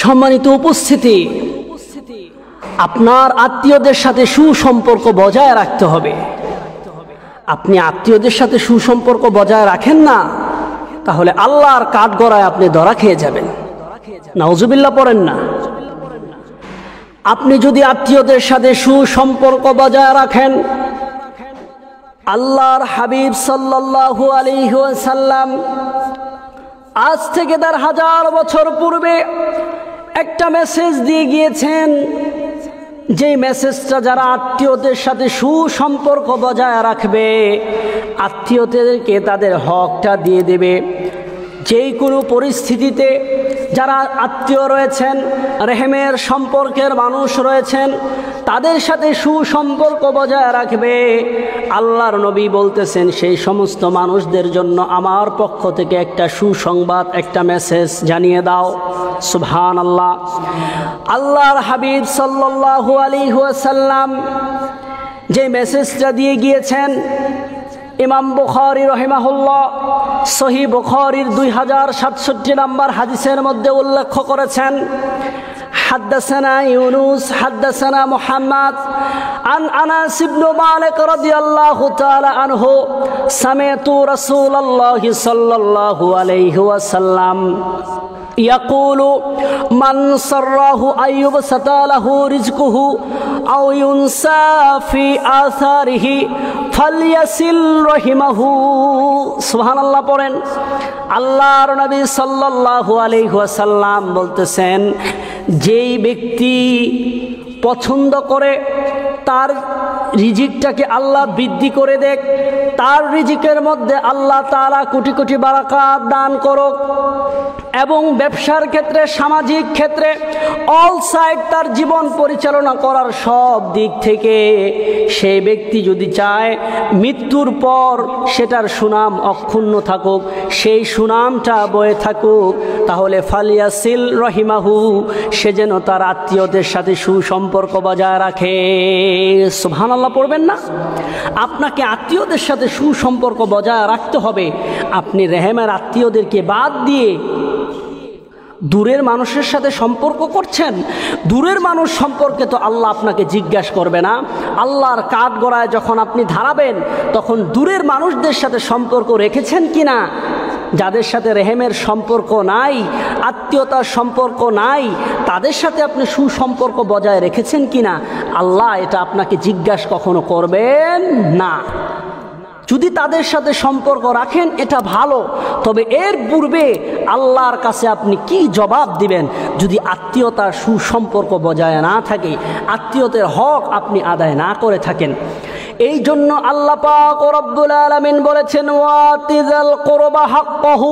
সম্মানিত উপস্থিতি, আপনার আত্মীয়দের সাথে সুসম্পর্ক বজায় রাখতে হবে। আপনি আত্মীয়দের সাথে সুসম্পর্ক বজায় রাখেন না, তাহলে আল্লাহর কাঠগড়ায় আপনি ধরা খেয়ে যাবেন। নাউজুবিল্লাহ পড়েন না। আপনি যদি আত্মীয়দের সাথে সুসম্পর্ক বজায় রাখেন, আল্লাহর হাবিব সাল্লাল্লাহু আলাইহি ওয়াসাল্লাম আজ থেকে 1000 বছর পূর্বে একটা মেসেজ দিয়ে গিয়েছেন। যে মেসেজটা যারা আত্মীয়দের সাথে সুসম্পর্ক বজায় রাখবে, আত্মীয়দেরকে তাদের হকটা দিয়ে দেবে। যেই কোনো পরিস্থিতিতে যারা আত্মীয় রয়েছেন, রেহেমের সম্পর্কের মানুষ রয়েছেন, তাদের সাথে সুসম্পর্ক বজায় রাখবে। আল্লাহর নবী বলতেছেন, সেই সমস্ত মানুষদের জন্য আমার পক্ষ থেকে একটা সুসংবাদ, একটা মেসেজ জানিয়ে দাও। সুবহানাল্লাহ। আল্লাহর হাবিব সাল্লাল্লাহু আলাইহি ওয়াসাল্লাম যে মেসেজটা দিয়ে গিয়েছেন, ইমাম বুখারী রাহিমাহুল্লাহ সহিহ বুখারীর 2067 নম্বর হাদিসের মধ্যে উল্লেখ করেছেন, حدثنا يونس حدثنا محمد عن أنس بن مالك رضي الله تعالى عنه سمعت رسول الله صلى الله عليه وسلم يقول من سره أن يبسط له رزقه أو ينسى في آثاره فليصل رحمه। সুবহানাল্লাহ পড়েন। আল্লাহর নবী সাল্লাল্লাহু আলাইহি ওয়াসাল্লাম বলতেছেন, যেই ব্যক্তি পছন্দ করে তার রিজিকটাকে আল্লাহ বৃদ্ধি করে দেখ, তার রিজিকের মধ্যে আল্লাহ তাআলা কোটি কোটি বারাকাত দান করুক, এবং ব্যবসার ক্ষেত্রে, সামাজিক ক্ষেত্রে অল সাইড তার জীবন পরিচালনা করার সব দিক থেকে সেই ব্যক্তি যদি চায় মৃত্যুর পর সেটার সুনাম অক্ষুণ্ণ থাকুক, সেই সুনামটা বয়ে থাকুক, তাহলে ফালিয়াসিল রহিমাহু, সে যেন তার আত্মীয়দের সাথে সুসম্পর্ক বজায় রাখে। সুবহানাল্লাহ পড়বেন না? আপনাকে আত্মীয়দের সাথে সুসম্পর্ক বজায় রাখতে হবে। আপনি রেহেমের আত্মীয়দেরকে বাদ দিয়ে দূরের মানুষের সাথে সম্পর্ক করছেন। দূরের মানুষ সম্পর্কে তো আল্লাহ আপনাকে জিজ্ঞাসা করবে না। আল্লাহর কাঠগড়ায় যখন আপনি দাঁড়াবেন, তখন দূরের মানুষদের সাথে সম্পর্ক রেখেছেন কিনা, যাদের সাথে রেহেমের সম্পর্ক নাই, আত্মীয়তার সম্পর্ক নাই, তাদের সাথে আপনি সুসম্পর্ক বজায় রেখেছেন কিনা, আল্লাহ এটা আপনাকে জিজ্ঞাসা কখনো করবেন না। যদি তাদের সাথে সম্পর্ক রাখেন এটা ভালো, তবে এর পূর্বে আল্লাহর কাছে আপনি কি জবাব দিবেন যদি আত্মীয়তার সুসম্পর্ক বজায় না থাকে, আত্মীয়তার হক আপনি আদায় না করে থাকেন। এই জন্য আল্লাহ পাক রব্বুল আলামিন বলেছেন, ওয়াতিযাল কুরবা হাক্কাহু,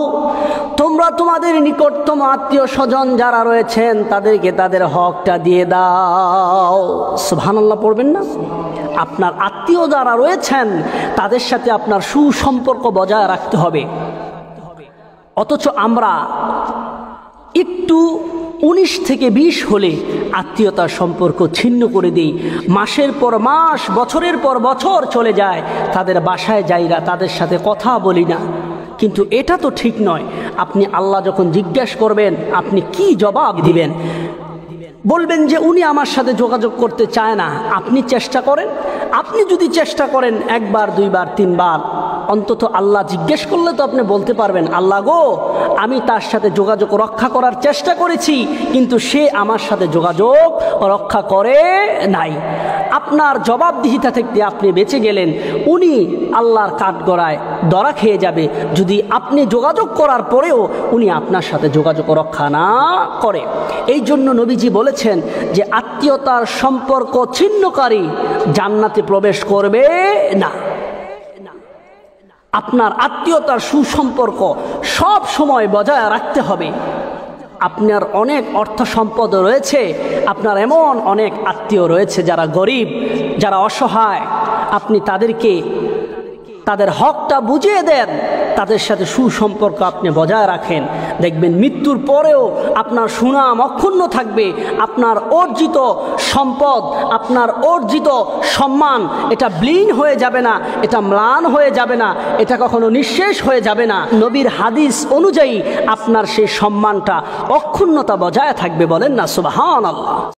তোমরা তোমাদের নিকটতম আত্মীয় স্বজন যারা রয়েছেন তাদেরকে তাদের হকটা দিয়ে দাও। সুবহানাল্লাহ পড়বেন না? আপনার আত্মীয় যারা রয়েছেন তাদের সাথে আপনার সুসম্পর্ক বজায় রাখতে হবে। অথচ আমরা একটু 19 থেকে 20 হলে আত্মীয়তার সম্পর্ক ছিন্ন করে দিই। মাসের পর মাস, বছরের পর বছর চলে যায়, তাদের বাসায় যাই না, তাদের সাথে কথা বলি না। কিন্তু এটা তো ঠিক নয়। আপনি আল্লাহ যখন জিজ্ঞাসা করবেন, আপনি কি জবাব দিবেন? বলবেন যে উনি আমার সাথে যোগাযোগ করতে চায় না। আপনি চেষ্টা করেন। আপনি যদি চেষ্টা করেন 1 বার 2 বার 3 বার, অন্তত আল্লাহ জিজ্ঞেস করলে তো আপনি বলতে পারবেন, আল্লাহ গো, আমি তার সাথে যোগাযোগ রক্ষা করার চেষ্টা করেছি, কিন্তু সে আমার সাথে যোগাযোগ রক্ষা করে নাই। আপনার জবাবদিহিতা থেকে আপনি বেঁচে গেলেন, উনি আল্লাহর কাঠগড়ায় ধরা খেয়ে যাবে যদি আপনি যোগাযোগ করার পরেও উনি আপনার সাথে যোগাযোগ রক্ষা না করে। এই জন্য নবীজি বলেছেন যে আত্মীয়তার সম্পর্ক ছিন্নকারী জান্নাতে প্রবেশ করবে না। আপনার আত্মীয়তার সুসম্পর্ক সব সময় বজায় রাখতে হবে। আপনার অনেক অর্থ সম্পদ রয়েছে, আপনার এমন অনেক আত্মীয় রয়েছে যারা গরিব, যারা অসহায়, আপনি তাদেরকে তাদের হকটা বুঝিয়ে দেন, তাদের সাথে সুসম্পর্ক আপনি বজায় রাখেন। দেখবেন মৃত্যুর পরেও আপনার সুনাম অক্ষুণ্ণ থাকবে। আপনার অর্জিত সম্পদ, আপনার অর্জিত সম্মান, এটা ব্লিন হয়ে যাবে না, এটা ম্লান হয়ে যাবে না, এটা কখনো নিঃশেষ হয়ে যাবে না। নবীর হাদিস অনুযায়ী আপনার সেই সম্মানটা অক্ষুণ্ণতা বজায় থাকবে। বলেন না সুবহানাল্লাহ।